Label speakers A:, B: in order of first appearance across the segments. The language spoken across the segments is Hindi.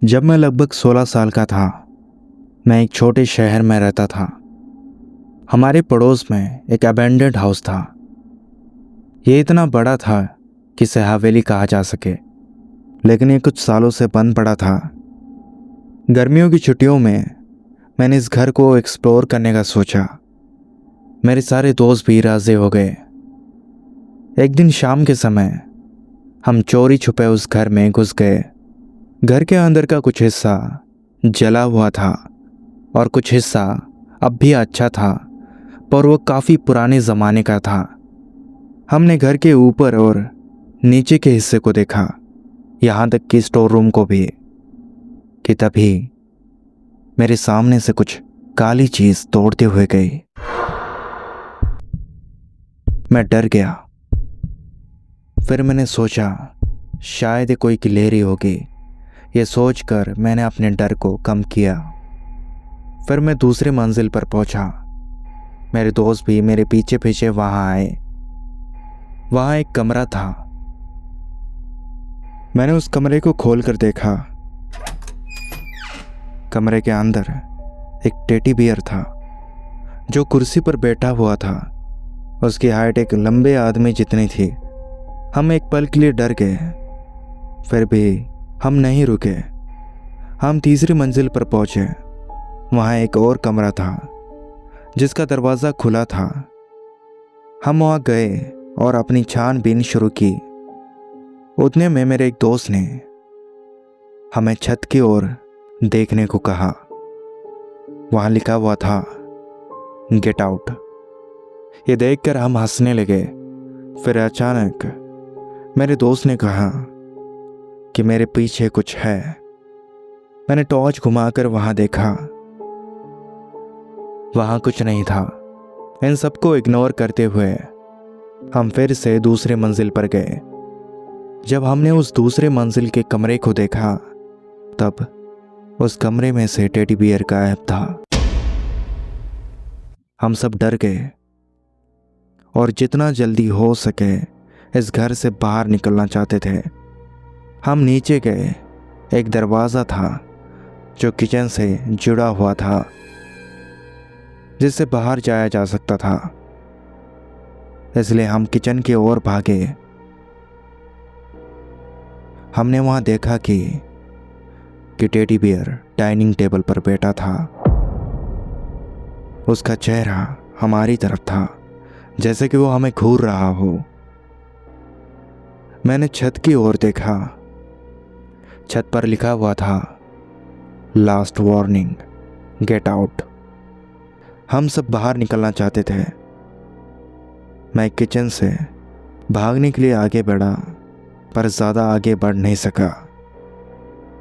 A: जब मैं लगभग 16 साल का था, मैं एक छोटे शहर में रहता था। हमारे पड़ोस में एक अबैंडन्ड हाउस था। ये इतना बड़ा था कि इसे हवेली कहा जा सके, लेकिन ये कुछ सालों से बंद पड़ा था। गर्मियों की छुट्टियों में मैंने इस घर को एक्सप्लोर करने का सोचा। मेरे सारे दोस्त भी राज़ी हो गए। एक दिन शाम के समय हम चोरी छुपे उस घर में घुस गए। घर के अंदर का कुछ हिस्सा जला हुआ था और कुछ हिस्सा अब भी अच्छा था, पर वो काफ़ी पुराने ज़माने का था। हमने घर के ऊपर और नीचे के हिस्से को देखा, यहाँ तक कि स्टोर रूम को भी, कि तभी मेरे सामने से कुछ काली चीज़ दौड़ते हुए गई। मैं डर गया। फिर मैंने सोचा शायद ये कोई गिलहरी होगी। ये सोचकर मैंने अपने डर को कम किया। फिर मैं दूसरी मंजिल पर पहुंचा। मेरे दोस्त भी मेरे पीछे पीछे वहां आए। वहां एक कमरा था। मैंने उस कमरे को खोलकर देखा। कमरे के अंदर एक टेडी बियर था जो कुर्सी पर बैठा हुआ था। उसकी हाइट एक लंबे आदमी जितनी थी। हम एक पल के लिए डर गए, फिर भी हम नहीं रुके। हम तीसरी मंजिल पर पहुंचे। वहां एक और कमरा था जिसका दरवाज़ा खुला था। हम वहां गए और अपनी छानबीन शुरू की। उतने में मेरे एक दोस्त ने हमें छत की ओर देखने को कहा। वहां लिखा हुआ था गेट आउट। ये देखकर हम हंसने लगे। फिर अचानक मेरे दोस्त ने कहा कि मेरे पीछे कुछ है। मैंने टॉर्च घुमाकर वहां देखा। वहां कुछ नहीं था। इन सबको इग्नोर करते हुए हम फिर से दूसरे मंजिल पर गए। जब हमने उस दूसरे मंजिल के कमरे को देखा, तब उस कमरे में से टेडी बियर गायब था। हम सब डर गए और जितना जल्दी हो सके इस घर से बाहर निकलना चाहते थे। हम नीचे गए। एक दरवाज़ा था जो किचन से जुड़ा हुआ था, जिससे बाहर जाया जा सकता था। इसलिए हम किचन की ओर भागे। हमने वहां देखा कि टेडी बियर डाइनिंग टेबल पर बैठा था। उसका चेहरा हमारी तरफ था, जैसे कि वो हमें घूर रहा हो। मैंने छत की ओर देखा। छत पर लिखा हुआ था लास्ट वार्निंग, गेट आउट। हम सब बाहर निकलना चाहते थे। मैं किचन से भागने के लिए आगे बढ़ा, पर ज़्यादा आगे बढ़ नहीं सका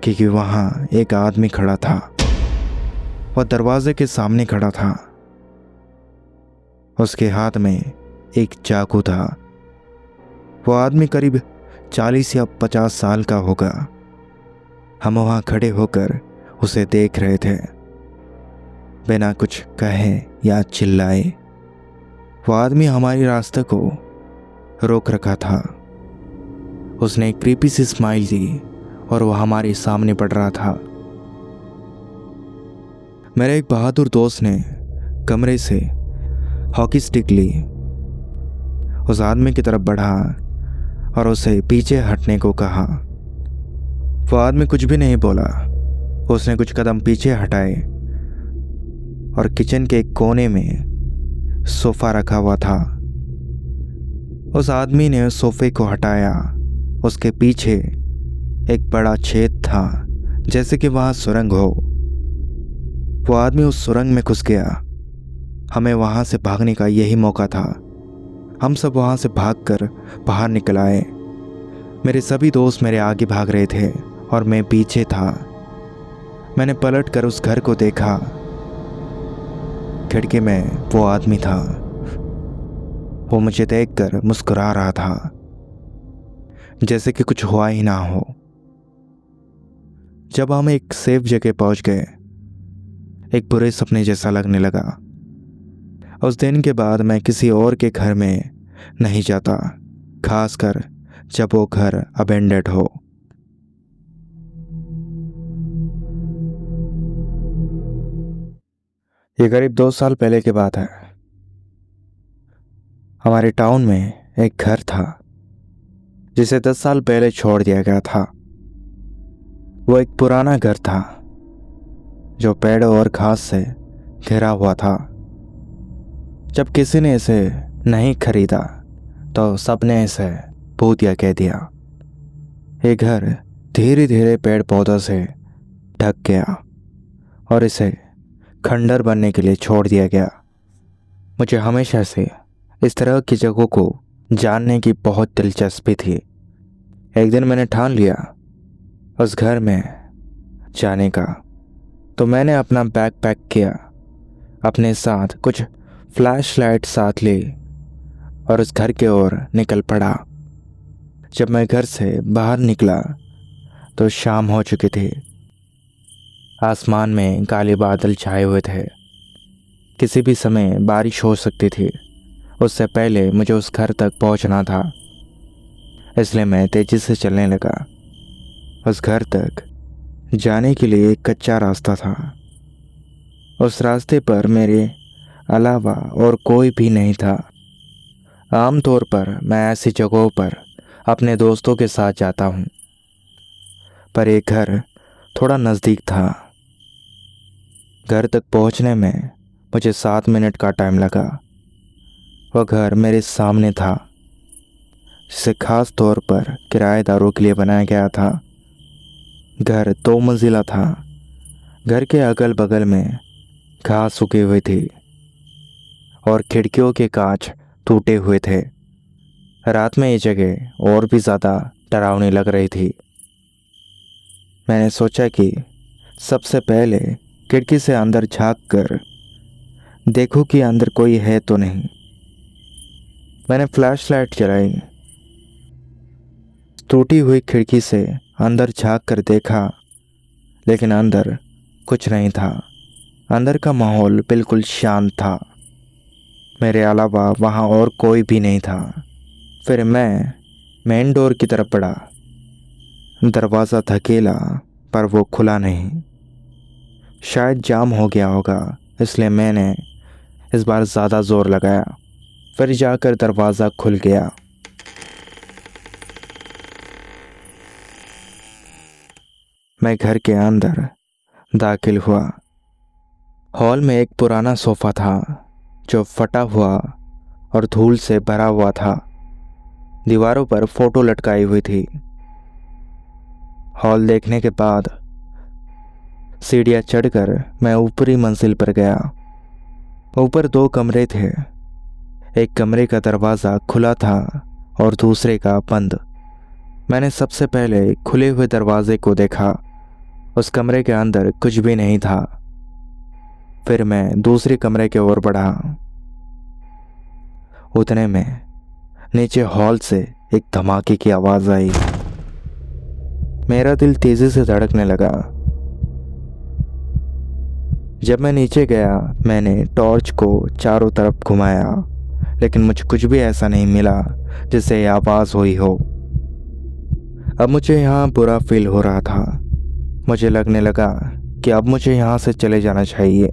A: क्योंकि वहाँ एक आदमी खड़ा था। वह दरवाजे के सामने खड़ा था। उसके हाथ में एक चाकू था। वह आदमी करीब 40 या 50 साल का होगा। हम वहाँ खड़े होकर उसे देख रहे थे, बिना कुछ कहे या चिल्लाए। वह आदमी हमारे रास्ते को रोक रखा था। उसने एक क्रीपी सी स्माइल दी और वह हमारे सामने बढ़ रहा था। मेरे एक बहादुर दोस्त ने कमरे से हॉकी स्टिक ली, उस आदमी की तरफ बढ़ा और उसे पीछे हटने को कहा। वह आदमी कुछ भी नहीं बोला। उसने कुछ कदम पीछे हटाए और किचन के एक कोने में सोफा रखा हुआ था। उस आदमी ने उस सोफे को हटाया। उसके पीछे एक बड़ा छेद था, जैसे कि वहां सुरंग हो। वो आदमी उस सुरंग में घुस गया। हमें वहां से भागने का यही मौका था। हम सब वहां से भागकर बाहर निकल आए। मेरे सभी दोस्त मेरे आगे भाग रहे थे और मैं पीछे था। मैंने पलट कर उस घर को देखा। खिड़की में वो आदमी था। वो मुझे देखकर मुस्कुरा रहा था, जैसे कि कुछ हुआ ही ना हो। जब हम एक सेफ जगह पहुंच गए, एक बुरे सपने जैसा लगने लगा। उस दिन के बाद मैं किसी और के घर में नहीं जाता, खासकर जब वो घर अबेंडेड हो। ये करीब 2 साल पहले की बात है। हमारे टाउन में एक घर था जिसे 10 साल पहले छोड़ दिया गया था। वो एक पुराना घर था जो पेड़ों और घास से घिरा हुआ था। जब किसी ने इसे नहीं खरीदा तो सबने इसे भूतिया कह दिया। ये घर धीरे धीरे पेड़ पौधों से ढक गया और इसे खंडर बनने के लिए छोड़ दिया गया। मुझे हमेशा से इस तरह की जगहों को जानने की बहुत दिलचस्पी थी। एक दिन मैंने ठान लिया उस घर में जाने का, तो मैंने अपना बैग पैक किया, अपने साथ कुछ फ्लैश लाइट साथ ली और उस घर की ओर निकल पड़ा। जब मैं घर से बाहर निकला तो शाम हो चुकी थी। आसमान में काले बादल छाए हुए थे। किसी भी समय बारिश हो सकती थी। उससे पहले मुझे उस घर तक पहुंचना था, इसलिए मैं तेजी से चलने लगा। उस घर तक जाने के लिए एक कच्चा रास्ता था। उस रास्ते पर मेरे अलावा और कोई भी नहीं था। आमतौर पर मैं ऐसी जगहों पर अपने दोस्तों के साथ जाता हूँ, पर एक घर थोड़ा नज़दीक था। घर तक पहुँचने में मुझे 7 मिनट का टाइम लगा। वह घर मेरे सामने था, जिसे खास तौर पर किराएदारों के लिए बनाया गया था। घर 2 मंजिला था। घर के अगल बगल में घास उगी हुई थी और खिड़कियों के कांच टूटे हुए थे। रात में ये जगह और भी ज़्यादा डरावनी लग रही थी। मैंने सोचा कि सबसे पहले खिड़की से अंदर झांक कर देखूं कि अंदर कोई है तो नहीं। मैंने फ्लैशलाइट जलाई। टूटी हुई खिड़की से अंदर झांक कर देखा, लेकिन अंदर कुछ नहीं था। अंदर का माहौल बिल्कुल शांत था। मेरे अलावा वहाँ और कोई भी नहीं था। फिर मैं मेन डोर की तरफ बढ़ा। दरवाज़ा धकेला, पर वो खुला नहीं। शायद जाम हो गया होगा, इसलिए मैंने इस बार ज़्यादा ज़ोर लगाया। फिर जाकर दरवाज़ा खुल गया। मैं घर के अंदर दाखिल हुआ। हॉल में एक पुराना सोफ़ा था जो फटा हुआ और धूल से भरा हुआ था। दीवारों पर फोटो लटकाई हुई थी। हॉल देखने के बाद सीढ़ियाँ चढ़कर मैं ऊपरी मंजिल पर गया। ऊपर 2 कमरे थे। एक कमरे का दरवाज़ा खुला था और दूसरे का बंद। मैंने सबसे पहले खुले हुए दरवाजे को देखा। उस कमरे के अंदर कुछ भी नहीं था। फिर मैं दूसरे कमरे की ओर बढ़ा। उतने में नीचे हॉल से एक धमाके की आवाज़ आई। मेरा दिल तेज़ी से धड़कने लगा। जब मैं नीचे गया, मैंने टॉर्च को चारों तरफ घुमाया, लेकिन मुझे कुछ भी ऐसा नहीं मिला जिससे ये आवाज़ हुई हो। अब मुझे यहाँ बुरा फील हो रहा था। मुझे लगने लगा कि अब मुझे यहाँ से चले जाना चाहिए।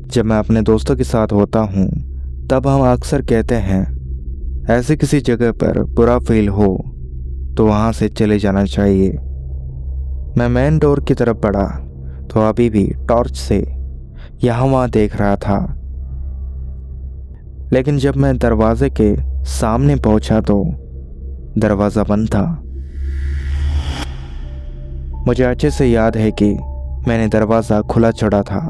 A: जब मैं अपने दोस्तों के साथ होता हूँ तब हम अक्सर कहते हैं ऐसी किसी जगह पर बुरा फील हो तो वहाँ से चले जाना चाहिए। मैं मेन डोर की तरफ बढ़ा तो अभी भी टॉर्च से यहाँ वहाँ देख रहा था, लेकिन जब मैं दरवाजे के सामने पहुंचा तो दरवाज़ा बंद था। मुझे अच्छे से याद है कि मैंने दरवाज़ा खुला छोड़ा था।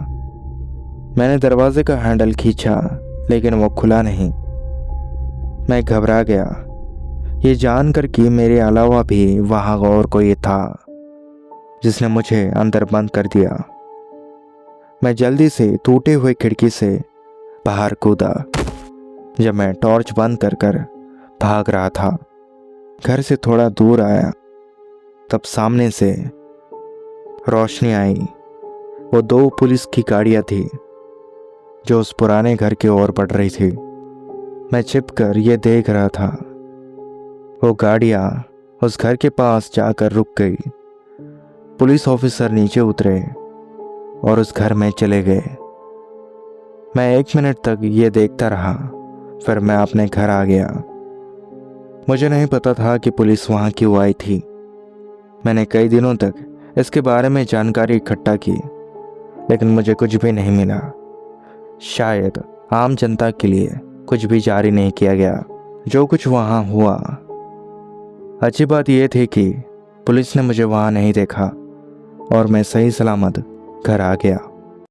A: मैंने दरवाजे का हैंडल खींचा, लेकिन वो खुला नहीं। मैं घबरा गया, ये जानकर कि मेरे अलावा भी वहाँ और कोई था जिसने मुझे अंदर बंद कर दिया। मैं जल्दी से टूटे हुए खिड़की से बाहर कूदा। जब मैं टॉर्च बंद कर भाग रहा था, घर से थोड़ा दूर आया, तब सामने से रोशनी आई। वो 2 पुलिस की गाड़ियाँ थी जो उस पुराने घर की ओर बढ़ रही थी। मैं छिपकर ये देख रहा था। वो गाड़ियाँ उस घर के पास जाकर रुक गई। पुलिस ऑफिसर नीचे उतरे और उस घर में चले गए। मैं 1 मिनट तक ये देखता रहा, फिर मैं अपने घर आ गया। मुझे नहीं पता था कि पुलिस वहाँ क्यों आई थी। मैंने कई दिनों तक इसके बारे में जानकारी इकट्ठा की, लेकिन मुझे कुछ भी नहीं मिला। शायद आम जनता के लिए कुछ भी जारी नहीं किया गया। जो कुछ वहाँ हुआ, अच्छी बात यह थी कि पुलिस ने मुझे वहाँ नहीं देखा और मैं सही सलामत घर आ गया।